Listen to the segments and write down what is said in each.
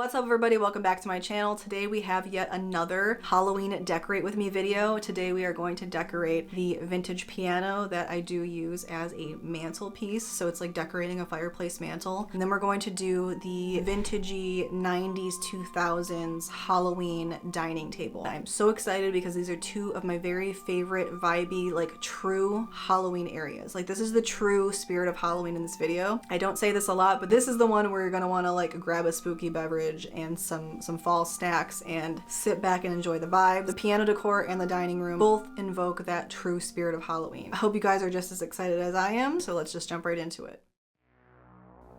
What's up everybody, welcome back to my channel. Today we have yet another Halloween decorate with me video. Today we are going to decorate the vintage piano that I do use as a mantelpiece. So it's like decorating a fireplace mantle. And then we're going to do the vintagey 90s 2000s Halloween dining table. I'm so excited because these are two of my very favorite vibey, like true Halloween areas. Like this is the true spirit of Halloween in this video. I don't say this a lot, but this is the one where you're gonna wanna like grab a spooky beverage and some fall snacks and sit back and enjoy the vibes. The piano decor and the dining room both invoke that true spirit of Halloween. I hope you guys are just as excited as I am, so let's just jump right into it.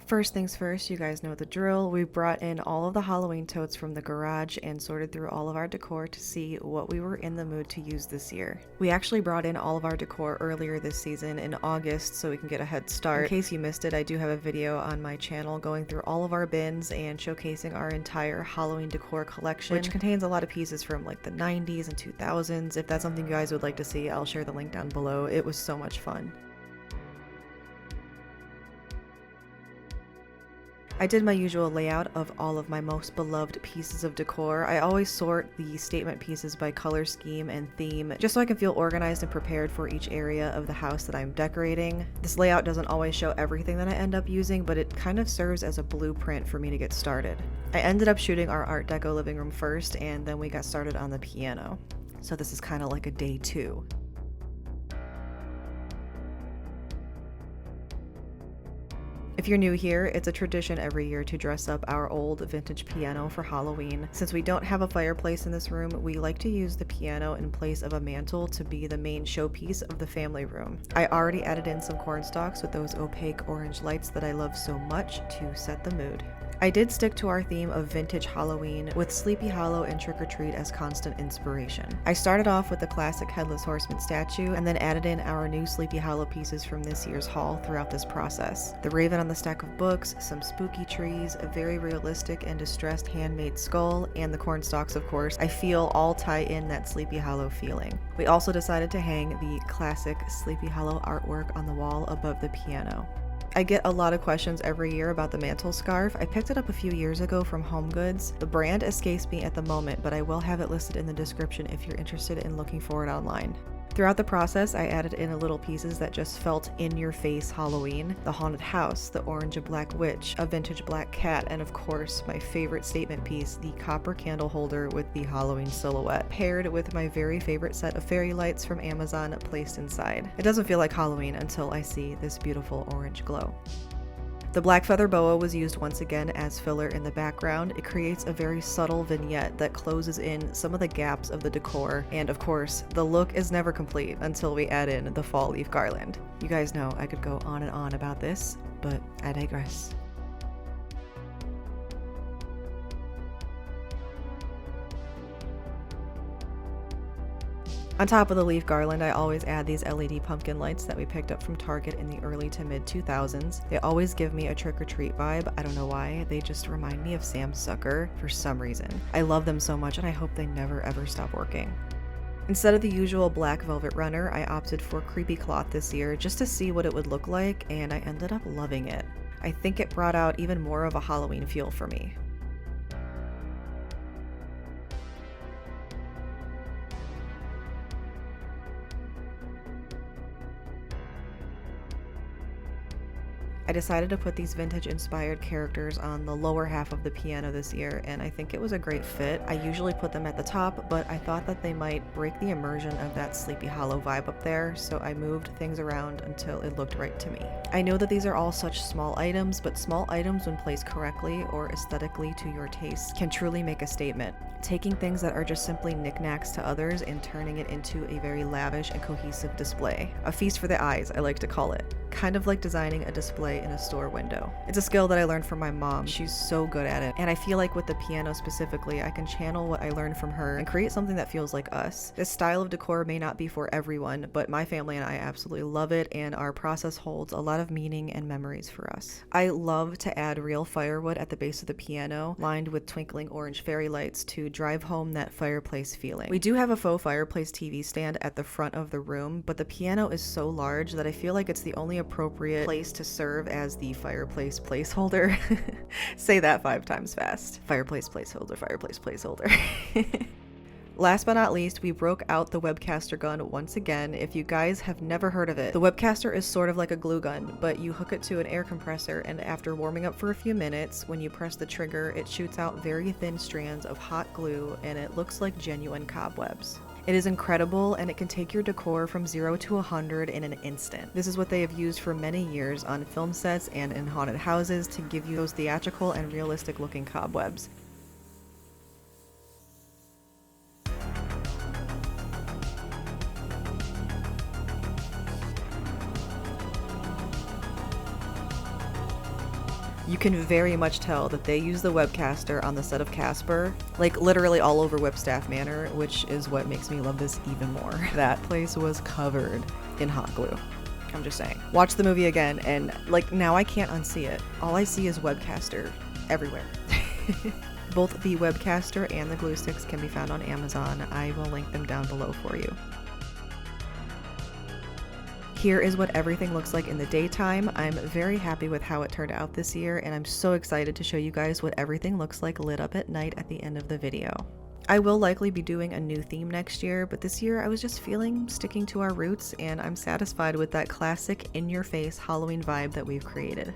First things first, you guys know the drill. We brought in all of the Halloween totes from the garage and sorted through all of our decor to see what we were in the mood to use this year. We actually brought in all of our decor earlier this season in August so we can get a head start. In case you missed it, I do have a video on my channel going through all of our bins and showcasing our entire Halloween decor collection, which contains a lot of pieces from like the 90s and 2000s. If that's something you guys would like to see, I'll share the link down below. It was so much fun. I did my usual layout of all of my most beloved pieces of decor. I always sort the statement pieces by color scheme and theme, just so I can feel organized and prepared for each area of the house that I'm decorating. This layout doesn't always show everything that I end up using, but it kind of serves as a blueprint for me to get started. I ended up shooting our Art Deco living room first, and then we got started on the piano. So this is kind of like a day two. If you're new here, it's a tradition every year to dress up our old vintage piano for Halloween. Since we don't have a fireplace in this room, we like to use the piano in place of a mantle to be the main showpiece of the family room. I already added in some corn stalks with those opaque orange lights that I love so much to set the mood. I did stick to our theme of vintage Halloween with Sleepy Hollow and Trick or Treat as constant inspiration. I started off with the classic Headless Horseman statue and then added in our new Sleepy Hollow pieces from this year's haul throughout this process. The raven on the stack of books, some spooky trees, a very realistic and distressed handmade skull, and the corn stalks, of course, I feel all tie in that Sleepy Hollow feeling. We also decided to hang the classic Sleepy Hollow artwork on the wall above the piano. I get a lot of questions every year about the mantle scarf. I picked it up a few years ago from Home Goods. The brand escapes me at the moment, but I will have it listed in the description if you're interested in looking for it online. Throughout the process, I added in little pieces that just felt in-your-face Halloween. The haunted house, the orange and black witch, a vintage black cat, and of course, my favorite statement piece, the copper candle holder with the Halloween silhouette, paired with my very favorite set of fairy lights from Amazon placed inside. It doesn't feel like Halloween until I see this beautiful orange glow. The black feather boa was used once again as filler in the background. It creates a very subtle vignette that closes in some of the gaps of the decor, and of course, the look is never complete until we add in the fall leaf garland. You guys know I could go on and on about this, but I digress. On top of the leaf garland, I always add these LED pumpkin lights that we picked up from Target in the early to mid 2000s. They always give me a trick or treat vibe. I don't know why, they just remind me of Sam's Sucker for some reason. I love them so much and I hope they never ever stop working. Instead of the usual black velvet runner, I opted for creepy cloth this year just to see what it would look like, and I ended up loving it. I think it brought out even more of a Halloween feel for me. I decided to put these vintage inspired characters on the lower half of the piano this year, and I think it was a great fit. I usually put them at the top, but I thought that they might break the immersion of that Sleepy Hollow vibe up there, so I moved things around until it looked right to me. I know that these are all such small items, but small items when placed correctly or aesthetically to your taste can truly make a statement. Taking things that are just simply knickknacks to others and turning it into a very lavish and cohesive display. A feast for the eyes, I like to call it. Kind of like designing a display in a store window. It's a skill that I learned from my mom. She's so good at it. And I feel like with the piano specifically, I can channel what I learned from her and create something that feels like us. This style of decor may not be for everyone, but my family and I absolutely love it, and our process holds a lot of meaning and memories for us. I love to add real firewood at the base of the piano, lined with twinkling orange fairy lights to drive home that fireplace feeling. We do have a faux fireplace TV stand at the front of the room, but the piano is so large that I feel like it's the only appropriate place to serve serve as the fireplace placeholder. Say that 5 times fast. Fireplace placeholder, fireplace placeholder. Last but not least, we broke out the Webcaster gun once again. If you guys have never heard of it, the Webcaster is sort of like a glue gun, but you hook it to an air compressor, and after warming up for a few minutes, when you press the trigger, it shoots out very thin strands of hot glue, and it looks like genuine cobwebs. It is incredible, and it can take your decor from 0 to 100 in an instant. This is what they have used for many years on film sets and in haunted houses to give you those theatrical and realistic looking cobwebs. You can very much tell that they use the Webcaster on the set of Casper, like literally all over Whipstaff Manor, which is what makes me love this even more. That place was covered in hot glue. I'm just saying. Watch the movie again, and like now I can't unsee it. All I see is Webcaster everywhere. Both the Webcaster and the glue sticks can be found on Amazon. I will link them down below for you. Here is what everything looks like in the daytime. I'm very happy with how it turned out this year, and I'm so excited to show you guys what everything looks like lit up at night at the end of the video. I will likely be doing a new theme next year, but this year I was just feeling sticking to our roots, and I'm satisfied with that classic in-your-face Halloween vibe that we've created.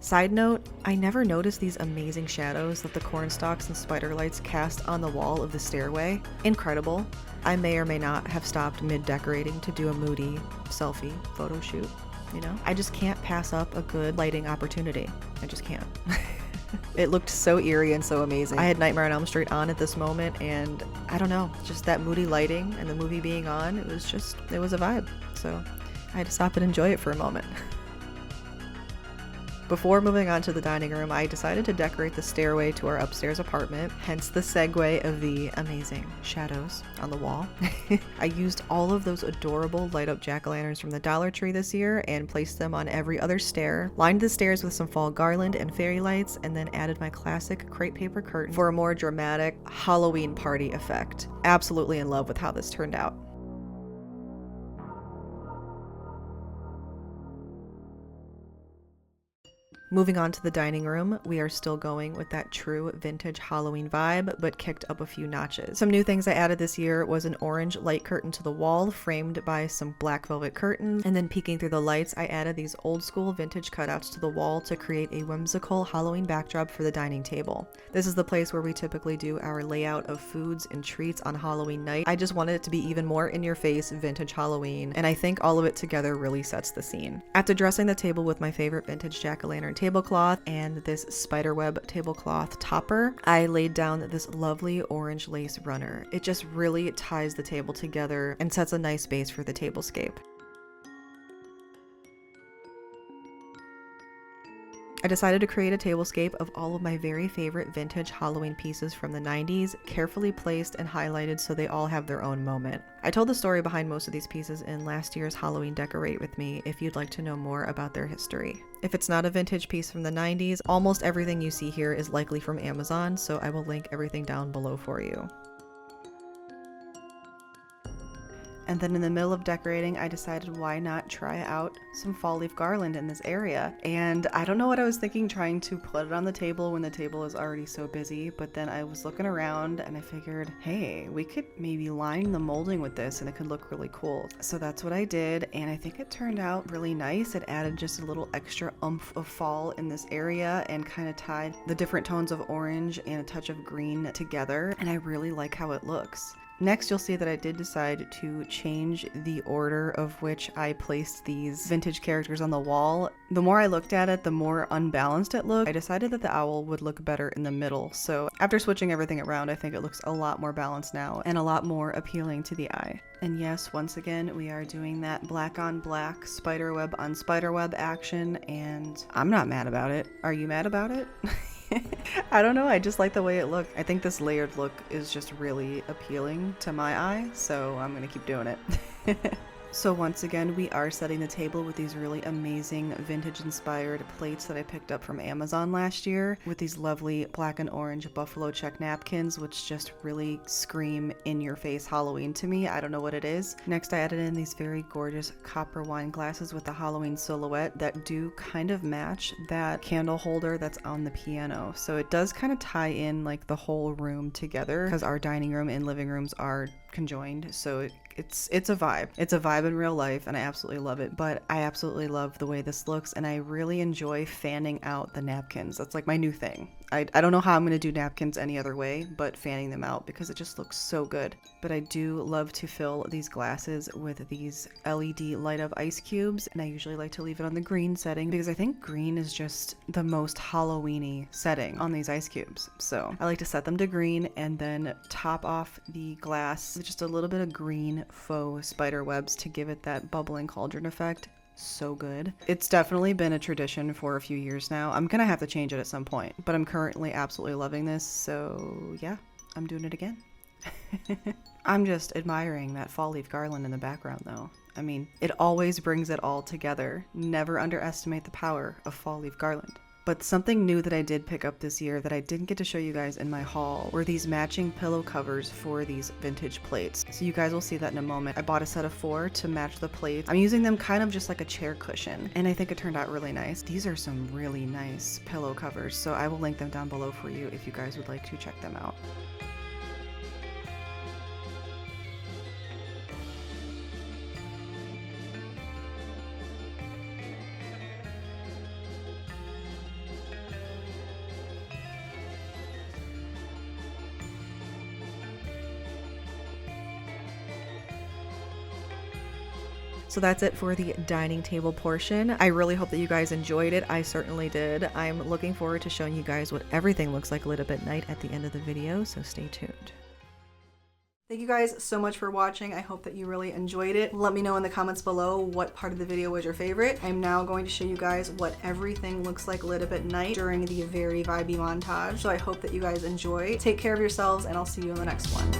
Side note, I never noticed these amazing shadows that the cornstalks and spider lights cast on the wall of the stairway. Incredible. I may or may not have stopped mid-decorating to do a moody selfie photo shoot, you know? I just can't pass up a good lighting opportunity. I just can't. It looked so eerie and so amazing. I had Nightmare on Elm Street on at this moment, and I don't know, just that moody lighting and the movie being on, it was a vibe. So I had to stop and enjoy it for a moment. Before moving on to the dining room, I decided to decorate the stairway to our upstairs apartment, hence the segue of the amazing shadows on the wall. I used all of those adorable light-up jack-o'-lanterns from the Dollar Tree this year and placed them on every other stair, lined the stairs with some fall garland and fairy lights, and then added my classic crepe paper curtain for a more dramatic Halloween party effect. Absolutely in love with how this turned out. Moving on to the dining room, we are still going with that true vintage Halloween vibe, but kicked up a few notches. Some new things I added this year was an orange light curtain to the wall, framed by some black velvet curtains, and then peeking through the lights, I added these old school vintage cutouts to the wall to create a whimsical Halloween backdrop for the dining table. This is the place where we typically do our layout of foods and treats on Halloween night. I just wanted it to be even more in-your-face vintage Halloween, and I think all of it together really sets the scene. After dressing the table with my favorite vintage jack-o'-lantern tablecloth and this spiderweb tablecloth topper, I laid down this lovely orange lace runner. It just really ties the table together and sets a nice base for the tablescape. I decided to create a tablescape of all of my very favorite vintage Halloween pieces from the 90s, carefully placed and highlighted so they all have their own moment. I told the story behind most of these pieces in last year's Halloween Decorate With Me if you'd like to know more about their history. If it's not a vintage piece from the 90s, almost everything you see here is likely from Amazon, so I will link everything down below for you. And then in the middle of decorating, I decided why not try out some fall leaf garland in this area. And I don't know what I was thinking trying to put it on the table when the table is already so busy, but then I was looking around and I figured, hey, we could maybe line the molding with this and it could look really cool. So that's what I did, and I think it turned out really nice. It added just a little extra oomph of fall in this area and kind of tied the different tones of orange and a touch of green together, and I really like how it looks. Next, you'll see that I did decide to change the order of which I placed these vintage characters on the wall. The more I looked at it, the more unbalanced it looked. I decided that the owl would look better in the middle, so after switching everything around, I think it looks a lot more balanced now and a lot more appealing to the eye. And yes, once again, we are doing that black on black, spiderweb on spiderweb action, and I'm not mad about it. Are you mad about it? I don't know, I just like the way it looked. I think this layered look is just really appealing to my eye, so I'm gonna keep doing it. So once again, we are setting the table with these really amazing vintage inspired plates that I picked up from Amazon last year with these lovely black and orange buffalo check napkins, which just really scream in your face Halloween to me. I don't know what it is. Next, I added in these very gorgeous copper wine glasses with the Halloween silhouette that do kind of match that candle holder that's on the piano. So it does kind of tie in like the whole room together because our dining room and living rooms are conjoined. So it's a vibe. It's a vibe in real life and I absolutely love it. But I absolutely love the way this looks and I really enjoy fanning out the napkins. That's like my new thing. I don't know how I'm going to do napkins any other way, but fanning them out because it just looks so good. But I do love to fill these glasses with these LED light up ice cubes, and I usually like to leave it on the green setting because I think green is just the most Halloween-y setting on these ice cubes. So I like to set them to green and then top off the glass with just a little bit of green faux spider webs to give it that bubbling cauldron effect. So good. It's definitely been a tradition for a few years now. I'm gonna have to change it at some point, but I'm currently absolutely loving this, so yeah, I'm doing it again. I'm just admiring that fall leaf garland in the background though. I mean, it always brings it all together. Never underestimate the power of fall leaf garland. But something new that I did pick up this year that I didn't get to show you guys in my haul were these matching pillow covers for these vintage plates. So you guys will see that in a moment. I bought a set of 4 to match the plates. I'm using them kind of just like a chair cushion, and I think it turned out really nice. These are some really nice pillow covers, so I will link them down below for you if you guys would like to check them out. So that's it for the dining table portion. I really hope that you guys enjoyed it. I certainly did. I'm looking forward to showing you guys what everything looks like lit up at night at the end of the video, so stay tuned. Thank you guys so much for watching. I hope that you really enjoyed it. Let me know in the comments below what part of the video was your favorite. I'm now going to show you guys what everything looks like lit up at night during the very vibey montage. So I hope that you guys enjoy. Take care of yourselves and I'll see you in the next one.